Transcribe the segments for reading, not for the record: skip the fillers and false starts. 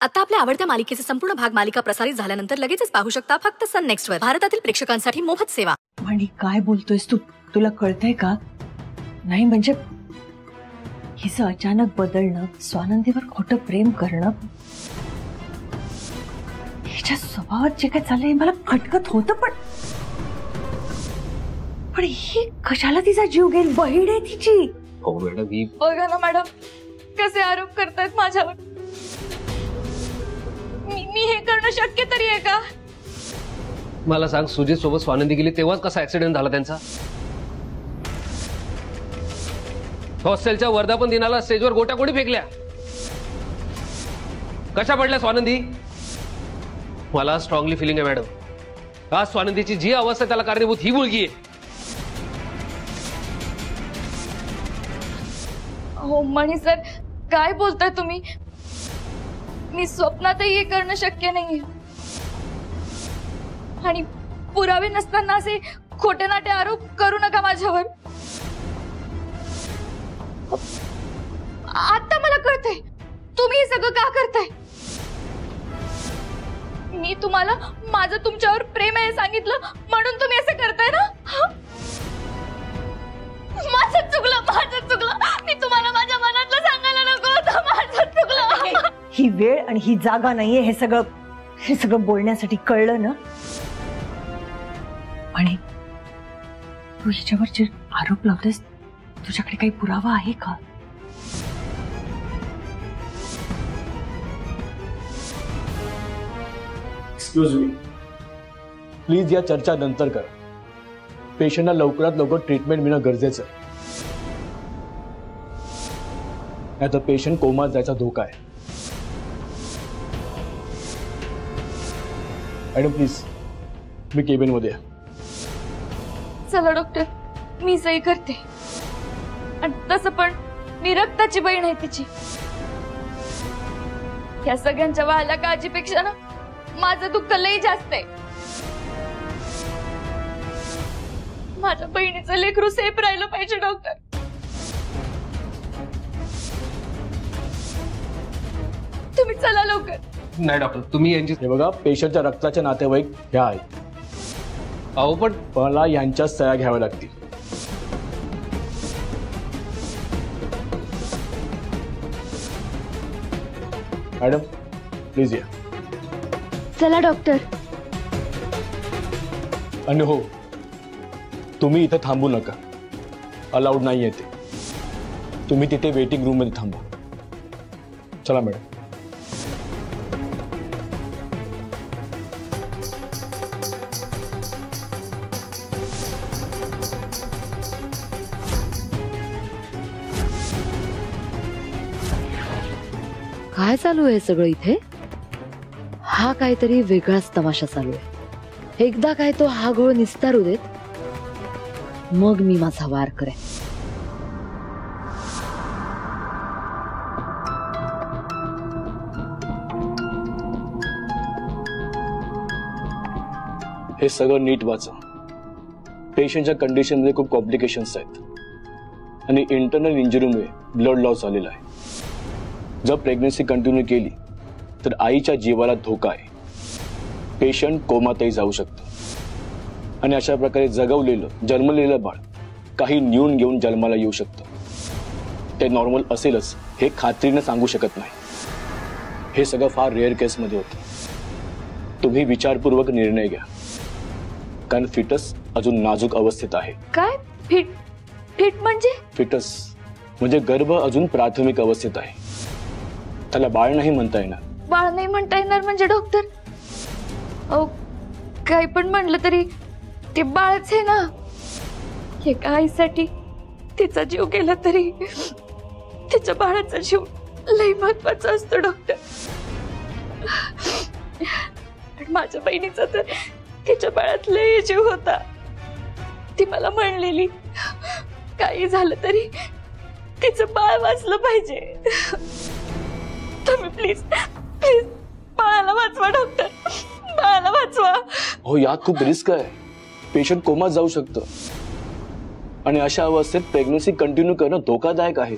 आता आपल्या आवडत्या मालिकेचे संपूर्ण भाग मालिका प्रसारित झाल्यानंतर लगेचच पाहू शकता फक्त सन नेक्स्ट वर. भारतातील प्रेक्षकांसाठी मोफत सेवा. म्हणी काय बोलतोयस तू? तुला कळतंय का? नाही म्हणजे हिचं अचानक बदलणं, स्वानंदीवर खोटं प्रेम करणं, हिच्या स्वभावात जे काय चाललंय मला खटकत होतं. पण ही कशाला तिचा जीव घेईल? बहीण आहे तिची. हो मॅडम, ही बघा ना मॅडम कसे आरोप करतायत माझ्यावर. मी हे करणं शक्य तरी आहे का? मला सांग, सुजित सोबत स्वानंदी गेली तेव्हाच कसा ऍक्सिडेंट झाला त्यांचा? हॉस्टेलच्या वर्धापन दिनाला स्टेजवर गोट्या कोणी फेकल्या? कशा पडल्या स्वानंदी? मला स्ट्रॉंगली फिलिंग आहे मॅडम, आज स्वानंदीची जी अवस्था त्याला कारणीभूत ही मुलगी आहे. हो मणी सर, काय बोलताय तुम्ही? मी स्वप्नातही हे करणं शक्य नाहीये. आणि पुरावे नसताना असे खोटे नाटे आरोप करू नका माझ्यावर. आता मला कळतंय तुम्ही हे सगळं का करताय. मी तुम्हाला माझं तुमच्यावर प्रेम आहे सांगितलं म्हणून तुम्ही असं करताय ना? माझं चुकलं. मी तुम्हाला माझ्या मनातलं सांगायला नको होतं. माझं चुकलं. ही वेळ आणि ही जागा नाहीये हे सगळं बोलण्यासाठी, कळलं ना? आणि तू हिच्यावर जे आरोप लावतेस तुझ्याकडे काही पुरावा आहे का? एक्सक्यूज मी, प्लीज या चर्चा नंतर करा. पेशंटला लवकरात लवकर ट्रीटमेंट मिळणं गरजेचं आहे. नाहीतर पेशंट कोमात जायचा धोका आहे. मॅडम प्लीज, मी केबिन मध्ये आहे. चला डॉक्टर, मी सही करते. आणि तसं पण मी रक्ताची बहीण आहे तिची. या सगळ्यांच्या वाहल्या काळजीपेक्षा ना माझं दुःख लई जास्त आहे. माझ्या बहिणीचं लेकरू सेफ राहिलं पाहिजे डॉक्टर. तुम्ही चला लवकर. नाही डॉक्टर, तुम्ही यांची हे बघा, पेशंटच्या रक्ताचे नातेवाईक ह्या आहेत. अहो पण मला यांच्या सह्या घ्याव्या लागतील. मॅडम प्लीज या. चला डॉक्टर. आणि हो, तुम्ही इथे थांबू नका, अलाउड नाही आहे ते. तुम्ही तिथे वेटिंग रूम मध्ये थांबा. चला मॅडम. काय चालू आहे सगळं इथे? हा काहीतरी वेगळाच तमाशा चालू आहे. एकदा काय तो हा घोळ निस्तारू देत, मग मी माझा वार करेन. हे सगळं नीट वाचा. पेशंटच्या कंडिशन मध्ये खूप कॉम्प्लिकेशन्स आहेत आणि इंटरनल इंजुरीमुळे ब्लड लॉस झालेला आहे. जर प्रेग्नन्सी कंटिन्यू केली तर आईच्या जीवाला धोका आहे. पेशंट कोमातही जाऊ शकतो आणि अशा प्रकारे जगवलेलं जन्मलेलं बाळ काही न्यून घेऊन जन्माला येऊ शकतं. ते नॉर्मल असेलच हे खात्रीने सांगू शकत नाही. हे सगळं फार रेअर केसमध्ये होतं. तुम्ही विचारपूर्वक निर्णय घ्या, कारण फिटस अजून नाजूक अवस्थेत आहे. काय फिट म्हणजे? फिटस म्हणजे गर्भ अजून प्राथमिक अवस्थेत आहे. त्याला बाळ नाही म्हणता येणार. बाळ नाही म्हणता येणार म्हणजे डॉक्टर? अहो काही पण म्हणलं तरी ते बाळच आहे ना. एका आईसाठी तिचा जीव गेला तरी तिच्या बाळाचा जीव लई महत्वाचा असतो डॉक्टर. माझ्या बहिणीचा तर तिच्या बाळात लई जीव होता. ती मला म्हणलेली काही झालं तरी तिचं बाळ वाचलं पाहिजे. तुम्ही प्लीज बाळाला वाचवा डॉक्टर, बाळाला वाचवा. हो, यात खूप रिस्क आहे. पेशंट कोमात जाऊ शकतं आणि अशा अवस्थेत प्रेग्नन्सी कंटिन्यू करणं धोकादायक आहे.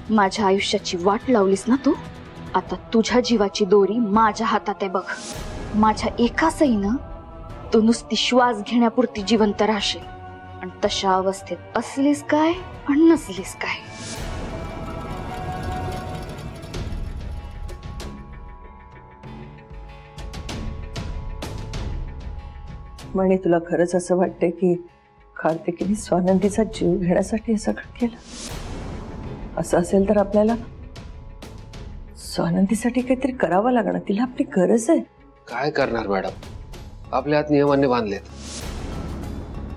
माझ्या आयुष्याची वाट लावलीस ना तू. आता तुझ्या जीवाची दोरी माझ्या हातात आहे बघ. माझ्या एका सईनं तू नुसती श्वास घेण्यापुरती जिवंत राहशील. आणि तशा अवस्थेत असलीस काय आणि नसलीस काय. म्हणे तुला खरंच असं वाटतंय की कार्तिकीने स्वानंदीचा जीव घेण्यासाठी हे सगळं केलं? असं असेल तर आपल्याला स्वानंदीसाठी काहीतरी करावं लागणार. तिला आपली गरज आहे. काय करणार मॅडम, आपल्या हात नियमाने बांधलेत.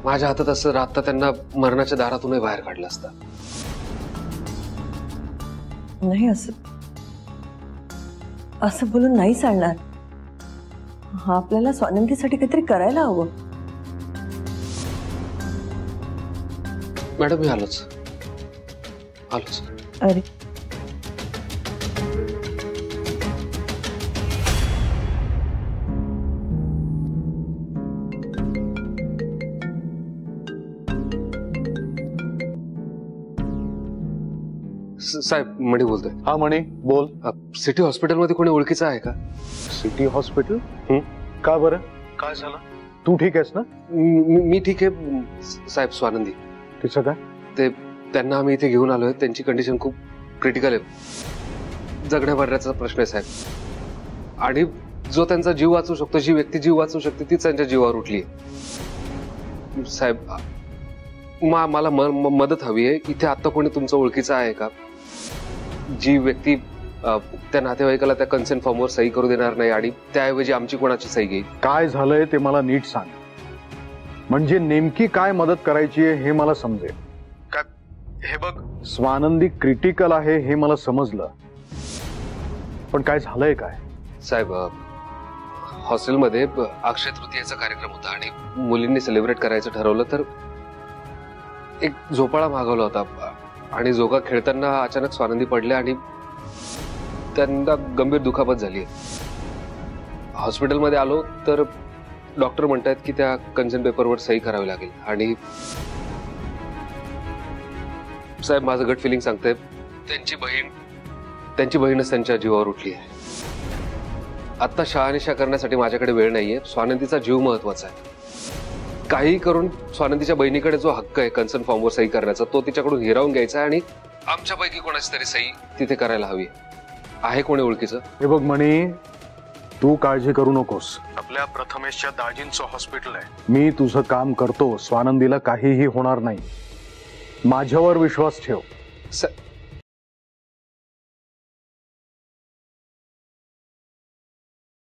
माझ्या हातात असं राहता त्यांना मरणाच्या दारातूनही बाहेर काढलं असतं. नाही, असं बोलून नाही चालणार. आपल्याला स्वानंदीसाठी काहीतरी करायला हवं. मॅडम मी आलोच. अरे साहेब, मणी बोलतोय. हा मणी बोल. सिटी हॉस्पिटलमध्ये कोणी ओळखीचं आहे का? City hospital? का बरं, काय झालं? तू ठीक आहेस ना? मी ठीक आहे साहेब. स्वानंदी तिचं काय? ते त्यांना आम्ही इथे घेऊन आलोय. त्यांची कंडिशन खूप क्रिटिकल आहे. जगण्या मरण्याचा प्रश्न आहे साहेब. आणि जो त्यांचा जीव वाचू शकतो, जी व्यक्ती जीव वाचू शकते तीच त्यांच्या जीवावर उठली आहे. साहेब मला मदत हवी आहे. इथे आता कोणी तुमचं ओळखीचं आहे का? जी व्यक्ती त्या नातेवाईकाला त्या कन्सेंट फॉर्मवर सही करू देणार नाही आणि त्याऐवजी आमची कोणाची सही घेईल. काय झालंय ते मला नीट सांग, म्हणजे नेमकी काय मदत करायची आहे हे मला समजेल. काय हे बघ, स्वानंदी क्रिटिकल आहे हे मला समजलं, पण काय झालंय काय? साहेब हॉस्टेलमध्ये अक्षय तृतीयेचा कार्यक्रम होता आणि मुलींनी सेलिब्रेट करायचं ठरवलं तर एक झोपाळा मागवला होता आणि झोका खेळताना अचानक स्वानंदी पडल्या आणि त्यांना गंभीर दुखापत झाली. हॉस्पिटलमध्ये आलो तर डॉक्टर म्हणतात की त्या कन्सेंट पेपरवर सही करावी लागेल. आणि साहेब माझं गट फिलिंग सांगतंय त्यांची बहीणच त्यांच्या जीवावर उठली आहे. आता शहानिशा करण्यासाठी माझ्याकडे वेळ नाहीये. स्वानंदीचा जीव महत्वाचा आहे. काही करून स्वानंदीच्या बहिणीकडे जो हक्क आहे कन्सर्न फॉर्मवर सही करण्याचा तो तिच्याकडून हिरावून घ्यायचा आहे आणि आमच्यापैकी कोणाची तरी सही तिथे करायला हवी. आहे कोणी ओळखीचं? हे बघ मणी, तू काळजी करू नकोस. आपल्या प्रथमेशच्या दाजींचं हॉस्पिटल आहे. मी तुझं काम करतो. स्वानंदीला काहीही होणार नाही. माझ्यावर विश्वास ठेव.